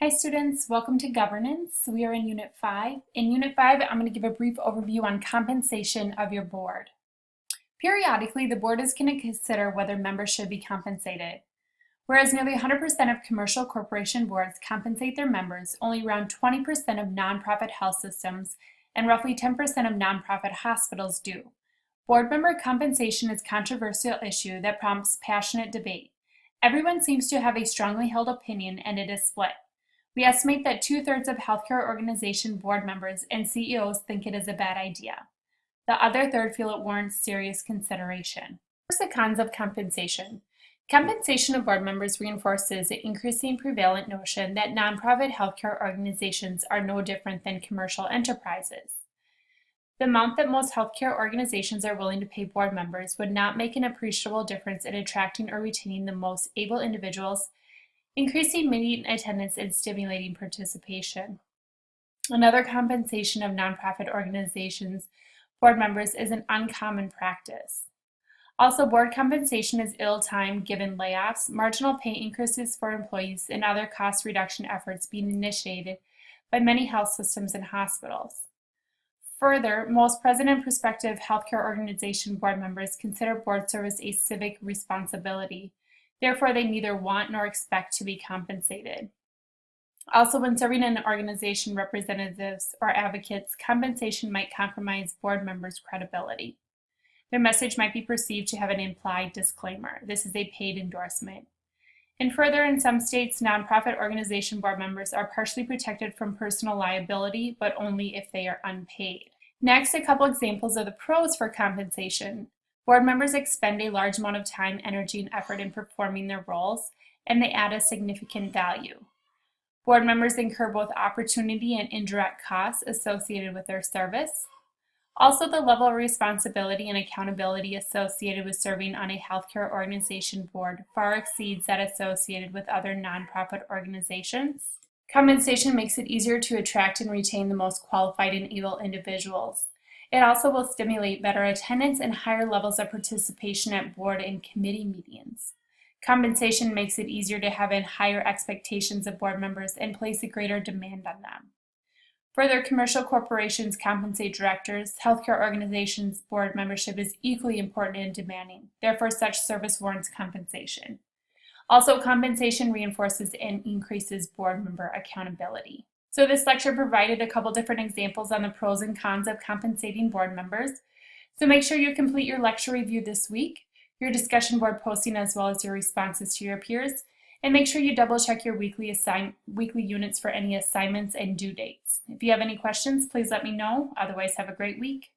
Hi students, welcome to Governance. We are in Unit 5. In Unit 5, I'm going to give a brief overview on compensation of your board. Periodically, the board is going to consider whether members should be compensated. Whereas nearly 100% of commercial corporation boards compensate their members, only around 20% of nonprofit health systems and roughly 10% of nonprofit hospitals do. Board member compensation is a controversial issue that prompts passionate debate. Everyone seems to have a strongly held opinion and it is split. We estimate that 2/3 of healthcare organization board members and CEOs think it is a bad idea. The other third feel it warrants serious consideration. First, the cons of compensation. Compensation of board members reinforces the increasing prevalent notion that nonprofit healthcare organizations are no different than commercial enterprises. The amount that most healthcare organizations are willing to pay board members would not make an appreciable difference in attracting or retaining the most able individuals, increasing meeting attendance and stimulating participation. Another compensation of nonprofit organizations board members is an uncommon practice. Also, board compensation is ill-timed given layoffs, marginal pay increases for employees, and other cost reduction efforts being initiated by many health systems and hospitals. Further, most present and prospective healthcare organization board members consider board service a civic responsibility. Therefore, they neither want nor expect to be compensated. Also, when serving in organization representatives or advocates, compensation might compromise board members' credibility. Their message might be perceived to have an implied disclaimer. This is a paid endorsement. And further, in some states, nonprofit organization board members are partially protected from personal liability, but only if they are unpaid. Next, a couple examples of the pros for compensation. Board members expend a large amount of time, energy, and effort in performing their roles, and they add a significant value. Board members incur both opportunity and indirect costs associated with their service. Also, the level of responsibility and accountability associated with serving on a healthcare organization board far exceeds that associated with other nonprofit organizations. Compensation makes it easier to attract and retain the most qualified and able individuals. It also will stimulate better attendance and higher levels of participation at board and committee meetings. Compensation makes it easier to have in higher expectations of board members and place a greater demand on them. Further, commercial corporations compensate directors. Healthcare organizations' board membership is equally important and demanding. Therefore, such service warrants compensation. Also, compensation reinforces and increases board member accountability. So this lecture provided a couple different examples on the pros and cons of compensating board members. So make sure you complete your lecture review this week, your discussion board posting, as well as your responses to your peers, and make sure you double check your weekly units for any assignments and due dates. If you have any questions, please let me know. Otherwise, have a great week.